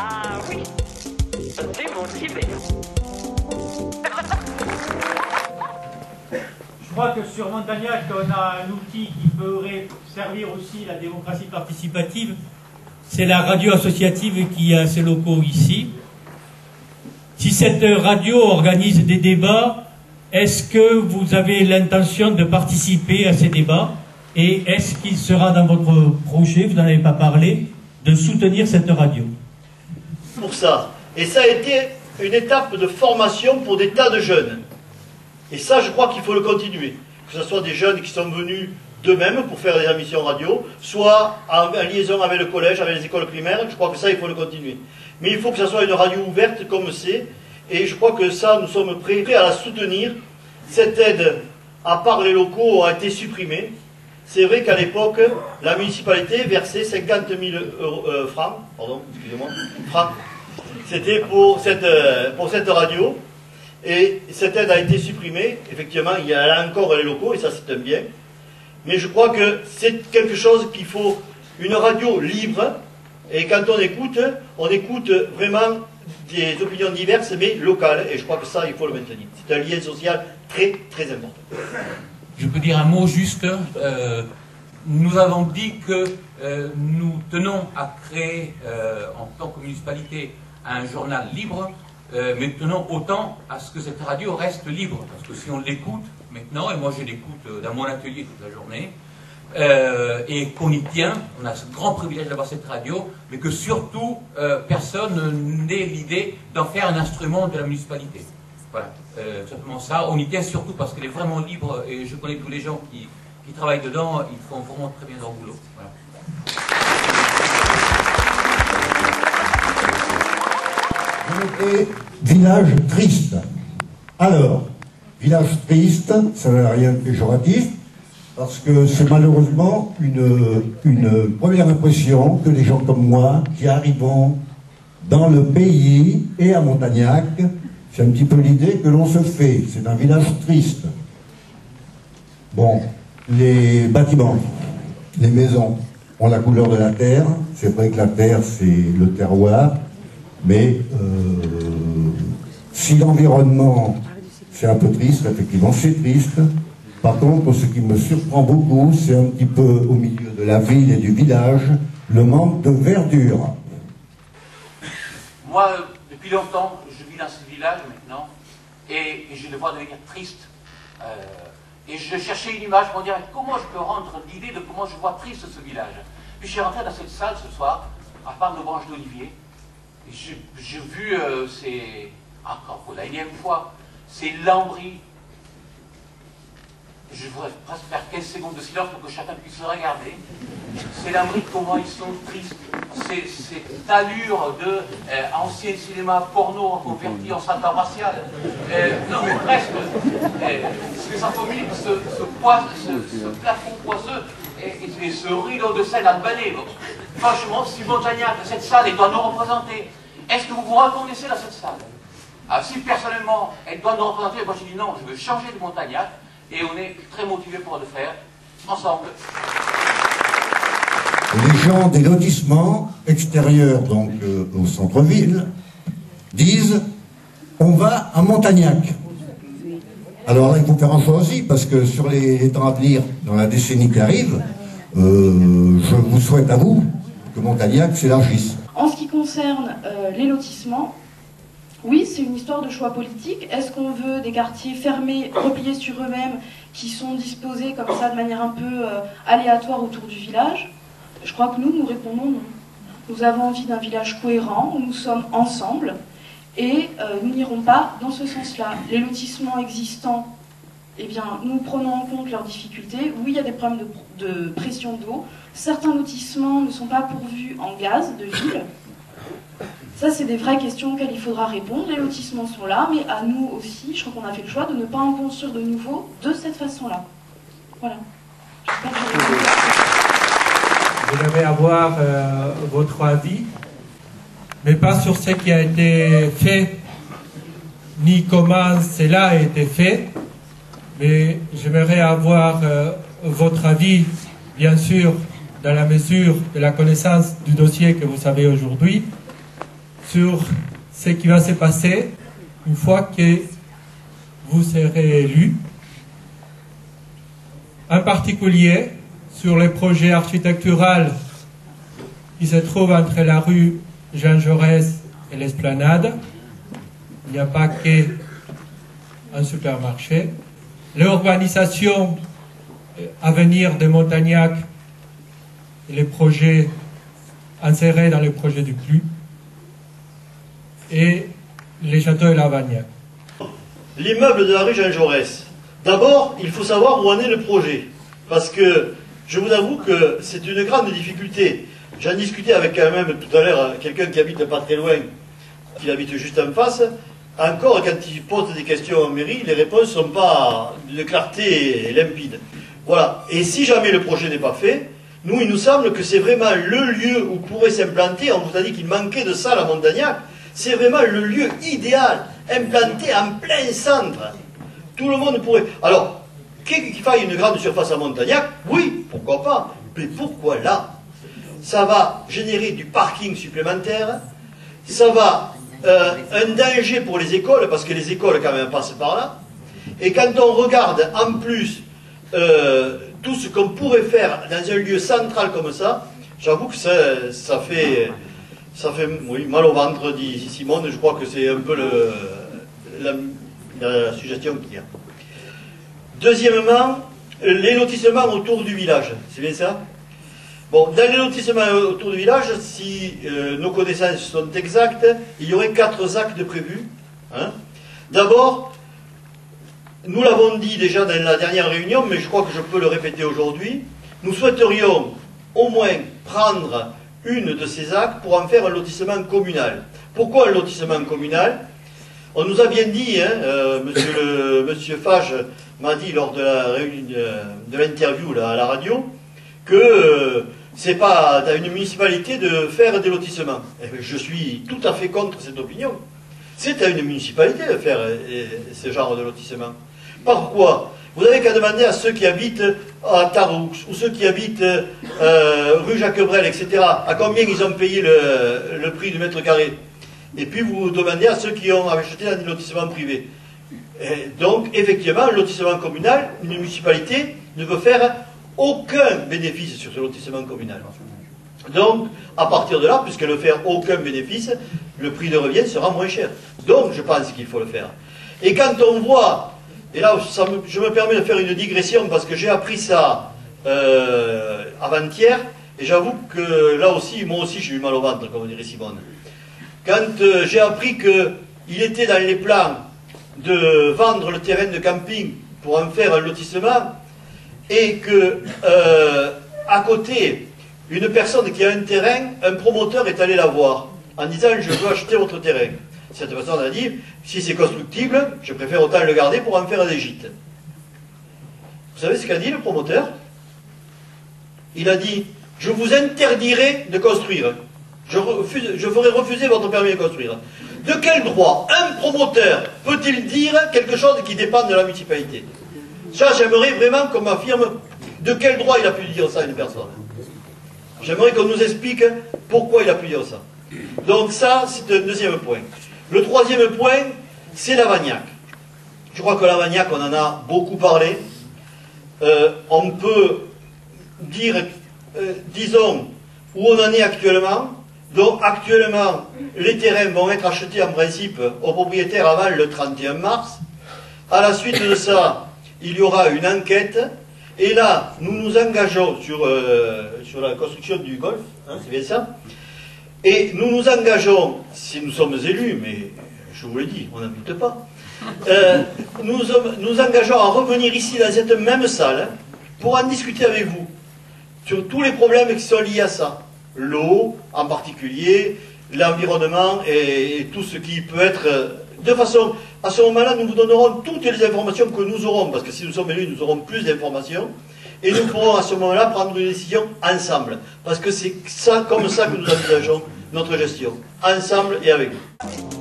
Ah oui, c'est mon Tibet. Je crois que sur Montagnac, on a un outil qui pourrait servir aussi la démocratie participative. C'est la radio associative qui a ses locaux ici. Si cette radio organise des débats, est-ce que vous avez l'intention de participer à ces débats? Et est-ce qu'il sera dans votre projet, vous n'en avez pas parlé, de soutenir cette radio? Pour ça. Et ça a été une étape de formation pour des tas de jeunes. Et ça, je crois qu'il faut le continuer. Que ce soit des jeunes qui sont venus d'eux-mêmes pour faire des émissions radio, soit en liaison avec le collège, avec les écoles primaires. Je crois que ça, il faut le continuer. Mais il faut que ce soit une radio ouverte comme c'est. Et je crois que ça, nous sommes prêts à la soutenir. Cette aide, à part les locaux, a été supprimée. C'est vrai qu'à l'époque, la municipalité versait 50 000 francs. Pardon, excusez-moi. Francs. C'était pour cette radio. Et cette aide a été supprimée. Effectivement, il y a encore les locaux, et ça c'est un bien. Mais je crois que c'est quelque chose qu'il faut, une radio libre, et quand on écoute vraiment des opinions diverses, mais locales, et je crois que ça, il faut le maintenir. C'est un lien social très, très important. Je peux dire un mot juste. Nous avons dit que nous tenons à créer, en tant que municipalité, un journal libre, mais tenons autant à ce que cette radio reste libre, parce que si on l'écoute maintenant, et moi je l'écoute dans mon atelier toute la journée, et qu'on y tient, on a ce grand privilège d'avoir cette radio, mais que surtout personne n'ait l'idée d'en faire un instrument de la municipalité. Voilà, simplement ça, on y tient surtout parce qu'elle est vraiment libre, et je connais tous les gens qui travaillent dedans, ils font vraiment très bien leur boulot. Voilà. Et village triste. Alors, village triste, ça n'a rien de péjoratif, parce que c'est malheureusement une première impression que les gens comme moi, qui arrivons dans le pays et à Montagnac, c'est un petit peu l'idée que l'on se fait. C'est un village triste. Bon, les bâtiments, les maisons ont la couleur de la terre. C'est vrai que la terre, c'est le terroir. Mais si l'environnement, c'est un peu triste, effectivement, c'est triste. Par contre, ce qui me surprend beaucoup, c'est un petit peu au milieu de la ville et du village, le manque de verdure. Moi, depuis longtemps, je vis dans ce village maintenant, et je le vois devenir triste. Et je cherchais une image pour dire comment je peux rendre l'idée de comment je vois triste ce village. Puis je suis rentré dans cette salle ce soir, à part nos branches d'olivier. J'ai vu, c'est encore pour la énième fois, c'est lambris. Je voudrais presque faire 15 secondes de silence pour que chacun puisse le regarder. Ces lambris, comment ils sont tristes. Cette allure de ancien cinéma porno converti en centre racial. Non mais presque. Ce que ça commune, ce plafond poisseux et ce rideau de scène albanais. Franchement, si Montagnac, cette salle, elle doit nous représenter. Est-ce que vous vous reconnaissez dans cette salle? Alors, si personnellement, elle doit nous représenter, moi je dis non, je veux changer de Montagnac, et on est très motivés pour le faire, ensemble. Les gens des lotissements extérieurs, donc au centre-ville, disent on va à Montagnac. Alors là, il faut faire un choix aussi, parce que sur les temps à venir, dans la décennie qui arrive, je vous souhaite à vous que Montagnac s'élargisse. En ce qui concerne les lotissements, oui, c'est une histoire de choix politique. Est-ce qu'on veut des quartiers fermés, repliés sur eux-mêmes, qui sont disposés comme ça de manière un peu aléatoire autour du village? Je crois que nous répondons non. Nous avons envie d'un village cohérent, où nous sommes ensemble, et nous n'irons pas dans ce sens-là. Les lotissements existants, eh bien, nous prenons en compte leurs difficultés. Oui, il y a des problèmes de pression d'eau. Certains lotissements ne sont pas pourvus en gaz de ville. Ça, c'est des vraies questions auxquelles il faudra répondre. Les lotissements sont là, mais à nous aussi, je crois qu'on a fait le choix de ne pas en construire de nouveaux de cette façon-là. Voilà. Je devais avoir votre avis, mais pas sur ce qui a été fait, ni comment cela a été fait, mais j'aimerais avoir votre avis, bien sûr, dans la mesure de la connaissance du dossier que vous savez aujourd'hui, sur ce qui va se passer une fois que vous serez élu, en particulier sur les projets architecturaux qui se trouvent entre la rue Jean Jaurès et l'Esplanade. Il n'y a pas qu'un supermarché. L'urbanisation à venir de Montagnac et les projets insérés dans les projets du PLU et les châteaux de Lavagnac. L'immeuble de la rue Jean Jaurès. D'abord, il faut savoir où en est le projet. Parce que je vous avoue que c'est une grande difficulté. J'en discutais avec quand même tout à l'heure quelqu'un qui habite pas très loin, qui habite juste en face. Encore, quand il pose des questions en mairie, les réponses ne sont pas de clarté limpide. Voilà. Et si jamais le projet n'est pas fait, nous, il nous semble que c'est vraiment le lieu où pourrait s'implanter. On vous a dit qu'il manquait de salles à Montagnac. C'est vraiment le lieu idéal, implanté en plein centre. Tout le monde pourrait... Alors, qu'il faille une grande surface à Montagnac, oui, pourquoi pas. Mais pourquoi là? Ça va générer du parking supplémentaire, ça va un danger pour les écoles, parce que les écoles quand même passent par là. Et quand on regarde en plus tout ce qu'on pourrait faire dans un lieu central comme ça, j'avoue que ça fait oui, mal au ventre, dit Simone. Je crois que c'est un peu la suggestion qu'il y a. Deuxièmement, les lotissements autour du village, c'est bien ça? Bon, dans les lotissements autour du village, si nos connaissances sont exactes, il y aurait 4 actes prévus. Hein. D'abord, nous l'avons dit déjà dans la dernière réunion, mais je crois que je peux le répéter aujourd'hui, nous souhaiterions au moins prendre une de ces actes pour en faire un lotissement communal. Pourquoi un lotissement communal? On nous a bien dit, hein, monsieur Fage m'a dit lors de l'interview à la radio, que c'est pas à une municipalité de faire des lotissements. Et je suis tout à fait contre cette opinion. C'est à une municipalité de faire ce genre de lotissement. Pourquoi? Vous n'avez qu'à demander à ceux qui habitent à Taroux, ou ceux qui habitent rue Jacques Brel, etc., à combien ils ont payé le prix du mètre carré. Et puis vous demandez à ceux qui ont acheté dans des lotissements privés. Et donc, effectivement, un lotissement communal, une municipalité ne peut faire aucun bénéfice sur ce lotissement communal. Donc, à partir de là, puisqu'elle ne fait aucun bénéfice, le prix de revient sera moins cher. Donc, je pense qu'il faut le faire. Et quand on voit, et là, je me permets de faire une digression, parce que j'ai appris ça avant-hier, et j'avoue que là aussi, moi aussi, j'ai eu mal au ventre, comme dirait Simone. Quand j'ai appris qu'il était dans les plans de vendre le terrain de camping pour en faire un lotissement, et que à côté, une personne qui a un terrain, un promoteur est allé la voir en disant « je veux acheter votre terrain ». Cette personne a dit « si c'est constructible, je préfère autant le garder pour en faire des gîtes ». Vous savez ce qu'a dit le promoteur? Il a dit « je vous interdirai de construire, je ferai refuser votre permis de construire ». De quel droit un promoteur peut-il dire quelque chose qui dépend de la municipalité? Ça, j'aimerais vraiment qu'on m'affirme de quel droit il a pu dire ça à une personne. J'aimerais qu'on nous explique pourquoi il a pu dire ça. Donc ça, c'est un deuxième point. Le troisième point, c'est Lavagnac. Je crois que Lavagnac, on en a beaucoup parlé. On peut dire, disons, où on en est actuellement. Donc actuellement, les terrains vont être achetés en principe aux propriétaires avant le 31 mars. À la suite de ça, il y aura une enquête, et là, nous nous engageons sur la construction du golf, hein, c'est bien ça, et nous nous engageons, si nous sommes élus, mais je vous l'ai dit, on n'en doute pas, nous engageons à revenir ici dans cette même salle pour en discuter avec vous sur tous les problèmes qui sont liés à ça. L'eau en particulier, l'environnement et tout ce qui peut être... De façon, à ce moment-là, nous vous donnerons toutes les informations que nous aurons, parce que si nous sommes élus, nous aurons plus d'informations, et nous pourrons à ce moment-là prendre une décision ensemble, parce que c'est ça, comme ça que nous envisageons notre gestion, ensemble et avec vous.